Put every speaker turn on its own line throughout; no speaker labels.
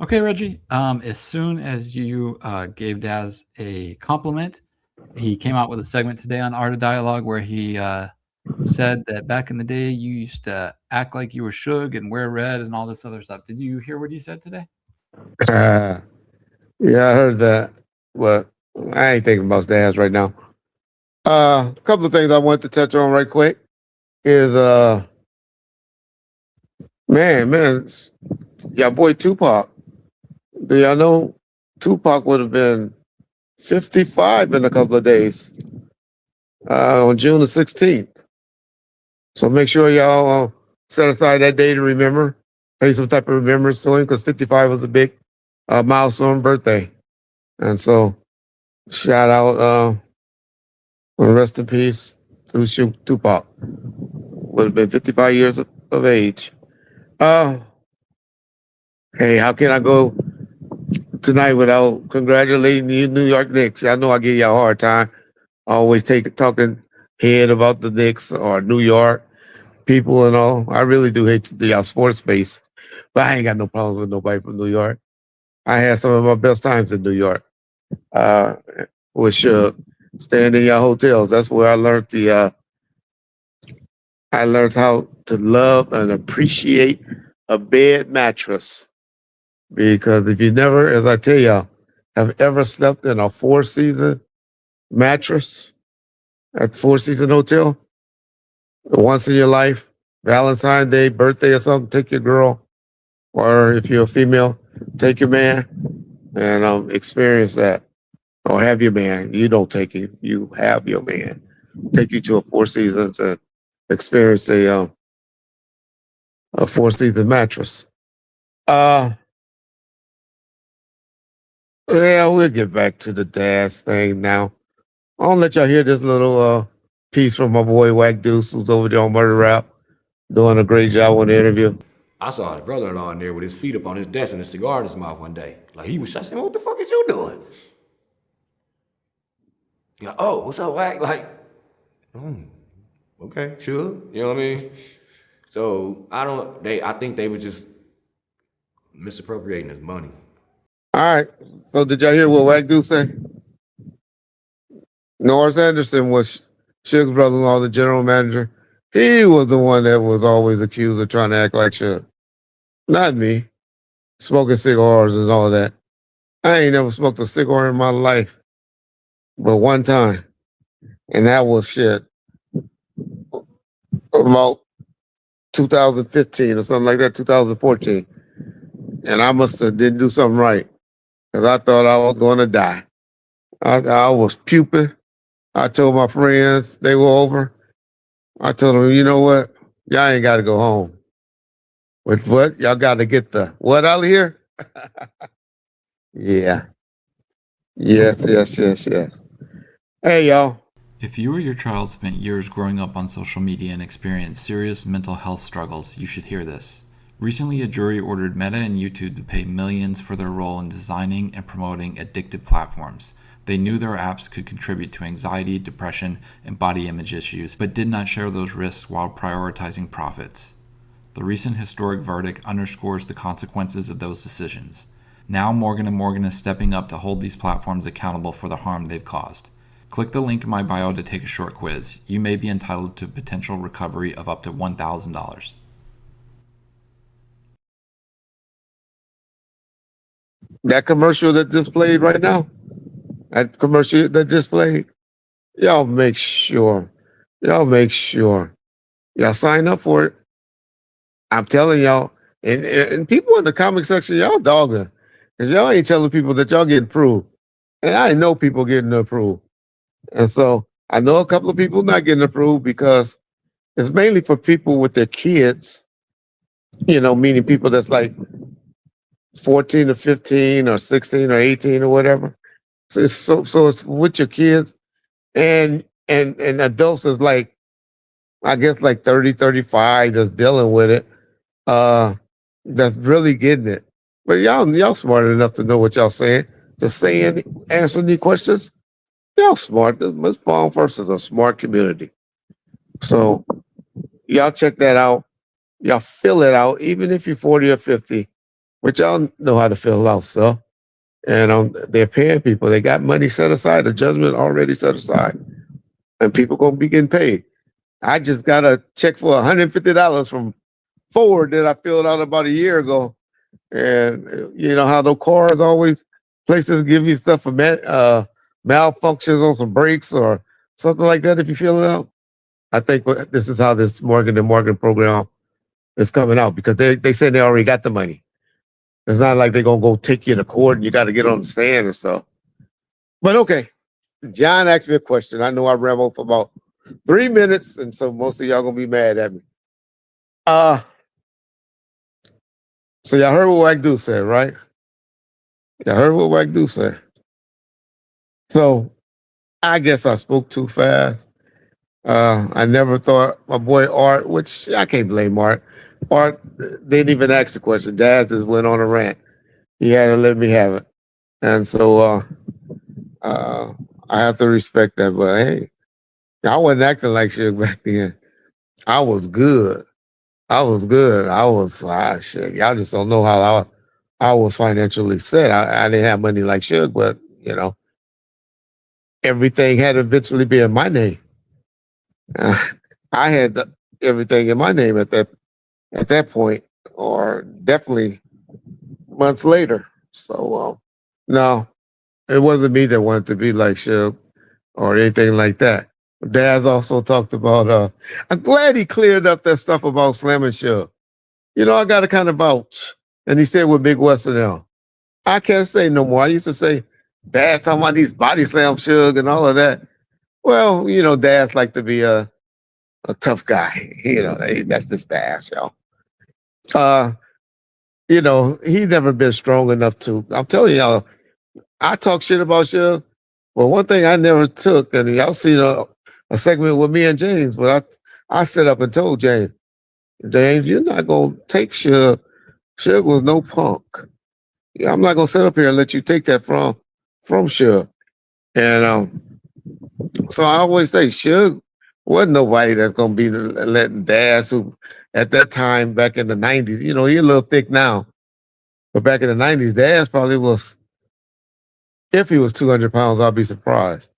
Okay, Reggie. As soon as you gave Daz a compliment, he came out with a segment today on Art of Dialogue where he said that back in the day you used to act like you were Suge and wear red and all this other stuff. Did you hear what he said today?
Uh, yeah, I heard that. But I ain't thinking about Stas right now. A couple of things I want to touch on right quick is man, yeah, boy Tupac. Do y'all know Tupac would have been 55 in a couple of days on June the 16th. So make sure y'all set aside that day to remember, pay some type of remembrance to him because 55 was a big milestone birthday. And so shout out, rest in peace to Tupac. Would have been 55 years of age. Uh, hey, how can I go tonight without congratulating you, New York Knicks? Y'all know I give y'all a hard time. I always talking head about the Knicks or New York people and all. I really do hate y'all sports space, but I ain't got no problems with nobody from New York. I had some of my best times in New York. Uh, with staying in your hotels. That's where I learned how to love and appreciate a bed mattress. Because if you never, as I tell y'all, have ever slept in a four-season mattress at the Four-Season Hotel once in your life, Valentine's Day, birthday or something, take your girl, or if you're a female, take your man and experience that. Or have your man. You don't take it, you have your man. Take you to a Four Seasons and experience a Four-Season mattress. Uh, yeah, we'll get back to the Daz thing now. I'll let y'all hear this little piece from my boy Wack Deuce, who's over there on Murder Rap, doing a great job on the interview.
I saw his brother-in-law in there with his feet up on his desk and a cigar in his mouth one day. Like he was, I said, "What the fuck is you doing?" He's like, "Oh, what's up, Wack?" Like, okay, sure. You know what I mean? So I think they were just misappropriating his money.
All right. So did y'all hear what Wack Deuce say? Norris Anderson was Suge's brother-in-law, the general manager. He was the one that was always accused of trying to act like Suge. Not me. Smoking cigars and all that. I ain't never smoked a cigar in my life, but one time. And that was shit about 2015 or something like that, 2014. And I must have didn't do something right because I thought I was going to die. I was puking. I told my friends, they were over. I told them, you know what? Y'all ain't got to go home. With what? Y'all got to get the what out of here? Yeah. Yes. Hey, y'all.
If you or your child spent years growing up on social media and experienced serious mental health struggles, you should hear this. Recently, a jury ordered Meta and YouTube to pay millions for their role in designing and promoting addictive platforms. They knew their apps could contribute to anxiety, depression, and body image issues, but did not share those risks while prioritizing profits. The recent historic verdict underscores the consequences of those decisions. Now Morgan & Morgan is stepping up to hold these platforms accountable for the harm they've caused. Click the link in my bio to take a short quiz. You may be entitled to potential recovery of up to $1,000.
That commercial that just played right now, that commercial that just played, y'all make sure, y'all sign up for it. I'm telling y'all, and people in the comic section, y'all dogging, because y'all ain't telling people that y'all getting approved. And I know people getting approved. And so I know a couple of people not getting approved because it's mainly for people with their kids, meaning people that's like 14 or 15 or 16 or 18 or whatever. So it's with your kids and adults is like, I guess like 30, 35 that's dealing with it. That's really getting it. But y'all smart enough to know what y'all saying. Just saying, answering these questions. Y'all smart. Miss Palm First is a smart community. So y'all check that out. Y'all fill it out, even if you're 40 or 50. But y'all know how to fill out stuff. And they're paying people. They got money set aside, a judgment already set aside, and people gonna be getting paid. I just got a check for $150 from Ford that I filled out about a year ago. And you know how those cars always places give you stuff for malfunctions on some brakes or something like that if you fill it out. I think this is how this Morgan and Morgan program is coming out because they said they already got the money. It's not like they're gonna go take you to court and you got to get on the stand and stuff. But okay, John asked me a question. I know I rambled for about 3 minutes, and so most of y'all gonna be mad at me. So y'all heard what Wagdu said, right? Y'all heard what Wagdu said. So I guess I spoke too fast. I never thought my boy Art, which I can't blame Art. Art didn't even ask the question. Dad just went on a rant. He had to let me have it. And so I have to respect that. But hey, I wasn't acting like shit back then. I was good. I was good. I was shit. Y'all just don't know how I was financially set. I didn't have money like Suge, but you know, everything had to eventually be in my name. I had everything in my name at that point, or definitely months later. So no, it wasn't me that wanted to be like Suge or anything like that. Daz also talked about. I'm glad he cleared up that stuff about slamming Suge. You know, I got to kind of vouch. And he said with Big Western L. I can't say no more. I used to say, Dad talking about these body slam Suge and all of that. Well, you know, Dad's like to be a tough guy. You know, that's just Dad, y'all. You know, he never been strong enough to. I'm telling y'all, I talk shit about Suge, but one thing I never took, and y'all seen a segment with me and James, but I set up and told James, you're not gonna take Suge. Suge was no punk. Yeah, I'm not gonna sit up here and let you take that from Suge. And so I always say Suge wasn't nobody that's gonna be letting Daz, who at that time back in the '90s, you know, he's a little thick now, but back in the '90s, Daz probably was. If he was 200 pounds, I'd be surprised.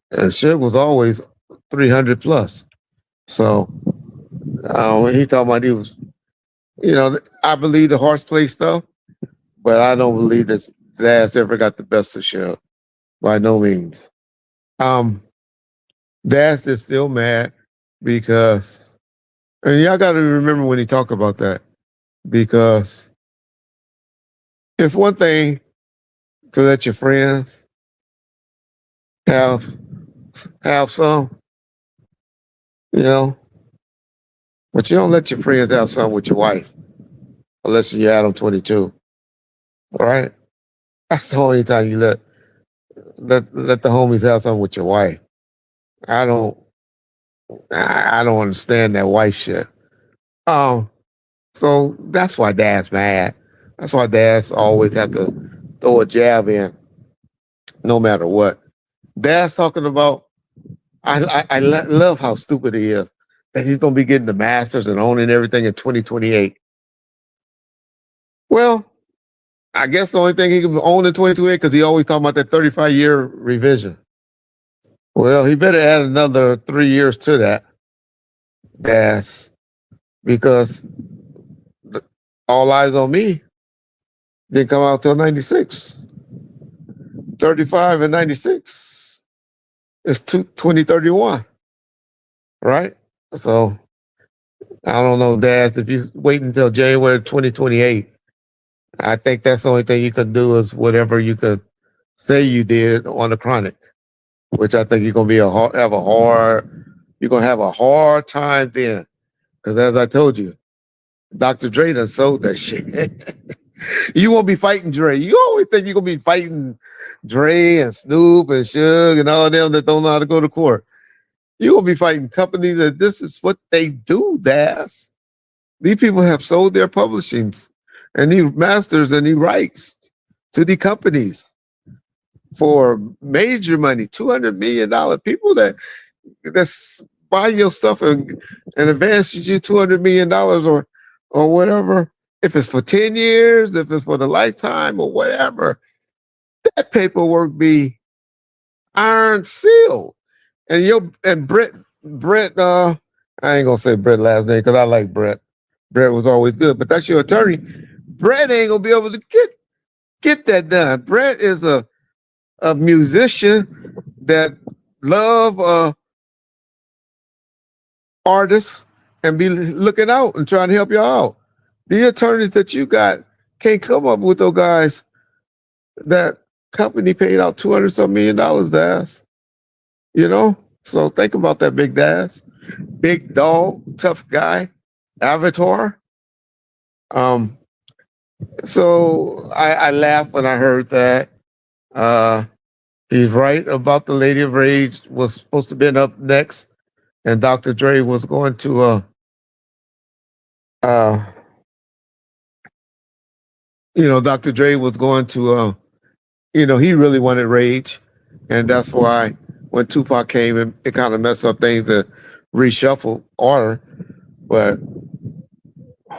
And Suge was always 300 plus. So when he talking about he was, you know, I believe the horseplay stuff, but I don't believe that Daz ever got the best of Suge by no means. Daz is still mad because, and y'all got to remember when he talk about that, because it's one thing to let your friends have some, you know, but you don't let your friends have some with your wife unless you had them 22. All right, that's the only time you let the homies have something with your wife. I don't understand that wife shit. So that's why Dad's mad. That's why Dad's always have to throw a jab in, no matter what. Dad's talking about. I love how stupid he is that he's gonna be getting the Masters and owning everything in 2028. Well, I guess the only thing he can own in 2028 because he always talking about that 35-year revision. Well, he better add another 3 years to that. That's because All Eyes on Me didn't come out till 96. 35 and 96 is 2031. Right? So I don't know, Dad, if you wait until January 2028, I think that's the only thing you could do is whatever you could say you did on the Chronic, which I think you're gonna have a hard time then. Because as I told you, Dr. Dre done sold that shit. You won't be fighting Dre. You always think you're gonna be fighting Dre and Snoop and Suge and all them that don't know how to go to court. You're gonna be fighting companies that this is what they do, Daz. These people have sold their publishings and these masters and these rights to the companies for major money, $200 million. People that's buy your stuff and advances you $200 million or whatever. if it's for 10 years, if it's for the lifetime or whatever, that paperwork be iron sealed. And Brett, I ain't gonna say Brett last name because I like Brett. Brett was always good, but that's your attorney. Brett ain't gonna be able to get that done. Brett is a musician that love artists and be looking out and trying to help y'all out. The attorneys that you got can't come up with those guys that company paid out $200 million to ask. You know? So think about that, Big Daz. Big dog, tough guy, Avatar. So I laughed when I heard that. He's right about the Lady of Rage was supposed to be up next, and Dr. Dre was going to Dr. Dre was going to he really wanted Rage, and that's why when Tupac came in, it kind of messed up things and reshuffled order. But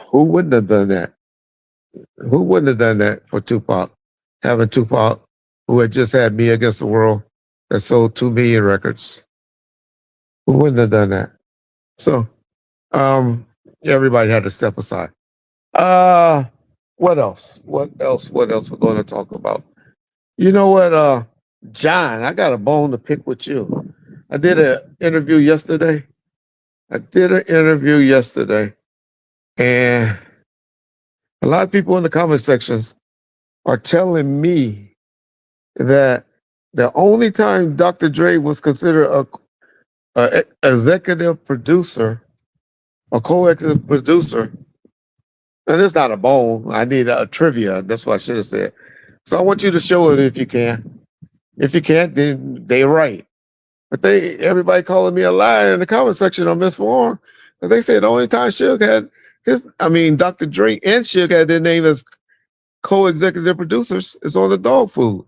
who wouldn't have done that? Who wouldn't have done that for Tupac? Having Tupac, who had just had Me Against the World, that sold 2 million records. Who wouldn't have done that? So, everybody had to step aside. What else? What else we're going to talk about? You know what, John, I got a bone to pick with you. I did an interview yesterday. And a lot of people in the comment sections are telling me that the only time Dr. Dre was considered a executive producer, a co-executive producer, and it's not a bone. I need a trivia. That's what I should have said. So I want you to show it if you can. If you can't, then they're right. But everybody calling me a liar in the comment section on Miss Warren. But they said the only time Suge had Dr. Dre and Suge had their name as co-executive producers is on the dog food.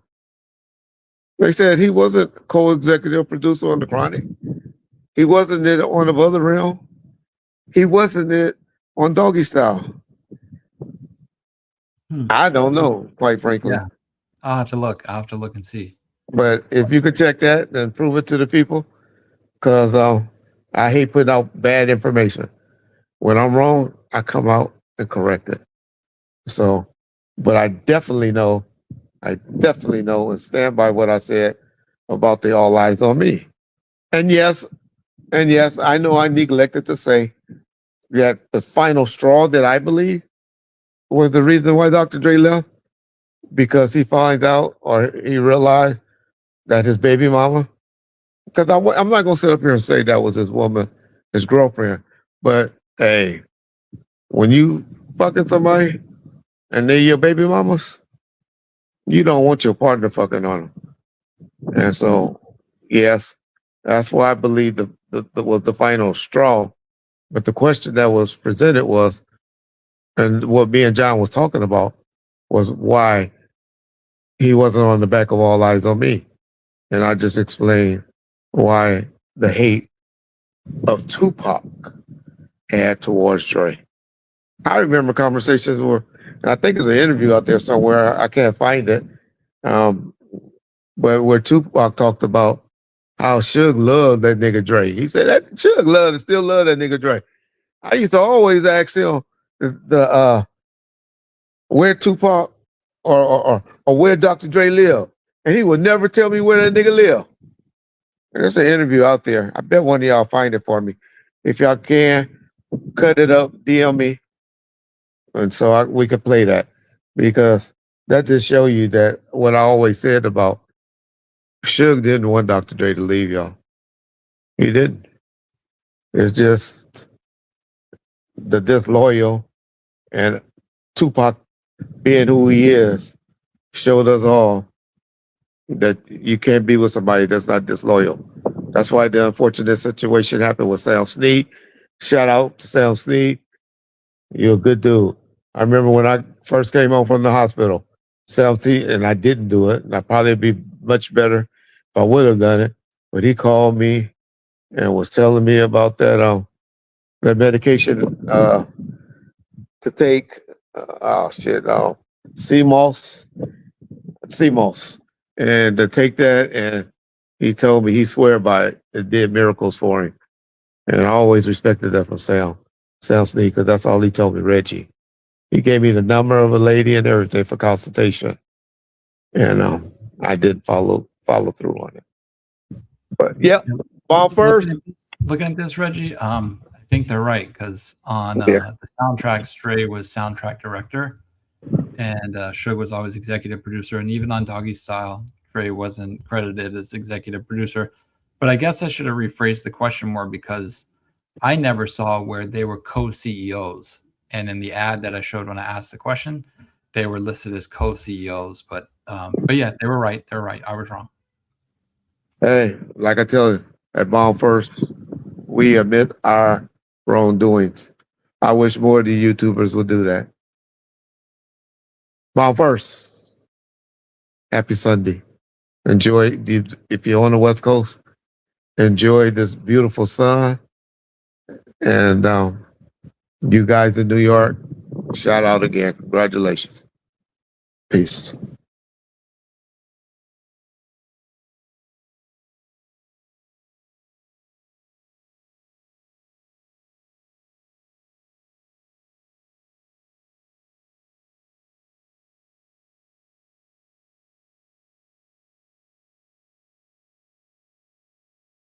They said he wasn't co-executive producer on the Chronic. He wasn't it on the Other Realm. He wasn't it on Doggy Style. I don't know, quite frankly.
Yeah, I'll have to look. I'll have to look and see.
But if you could check that and prove it to the people, because I hate putting out bad information. When I'm wrong, I come out and correct it. So, but I definitely know and stand by what I said about the All Eyes on Me. And yes, I know I neglected to say that the final straw that I believe was the reason why Dr. Dre left, because he found out or he realized that his baby mama, because I'm not going to sit up here and say that was his woman, his girlfriend, but hey, when you fucking somebody and they're your baby mamas, you don't want your partner fucking on them. And so, yes, that's why I believe was the final straw. But the question that was presented was, and what me and John was talking about, was why he wasn't on the back of All Eyes on Me. And I just explained why the hate of Tupac had towards Dre. I remember conversations where, and I think there's an interview out there somewhere, I can't find it, but where Tupac talked about how Suge loved that nigga Dre. He said that Suge loved and still love that nigga Dre. I used to always ask him where Tupac or where Dr. Dre lived, and he would never tell me where that nigga lived. And there's an interview out there. I bet one of y'all find it for me. If y'all can, cut it up, DM me, and so we could play that, because that just show you that what I always said about Suge didn't want Dr. Dre to leave, y'all. He didn't. It's just the disloyal, and Tupac being who he is showed us all that you can't be with somebody that's not disloyal. That's why the unfortunate situation happened with Sam Snead. Shout out to Sam Snead. You're a good dude. I remember when I first came home from the hospital, Sam Snead, and I didn't do it, and I'd probably be much better if I would have done it. But he called me and was telling me about that medication to take oh shit, CMOS, CMOS, and to take that, and he told me he swear by it. It did miracles for him, and I always respected that from Sam Snead, because that's all he told me. Reggie, he gave me the number of a lady and everything for consultation, and I didn't follow through on it. But yep, ball first.
Looking at this, Reggie, I think they're right, because on
Yeah.
the soundtrack, Stray was soundtrack director, and Suge was always executive producer, and even on Doggy Style, Stray wasn't credited as executive producer. But I guess I should have rephrased the question more, because I never saw where they were co-CEOs, and in the ad that I showed when I asked the question, they were listed as co-CEOs. But yeah, they were right. They're right. I was wrong.
Hey, like I tell you, at Bomb First, we admit our wrongdoings. I wish more of the YouTubers would do that. Bomb First, happy Sunday. Enjoy, if you're on the West Coast, enjoy this beautiful sun. And you guys in New York, shout out again. Congratulations. Peace.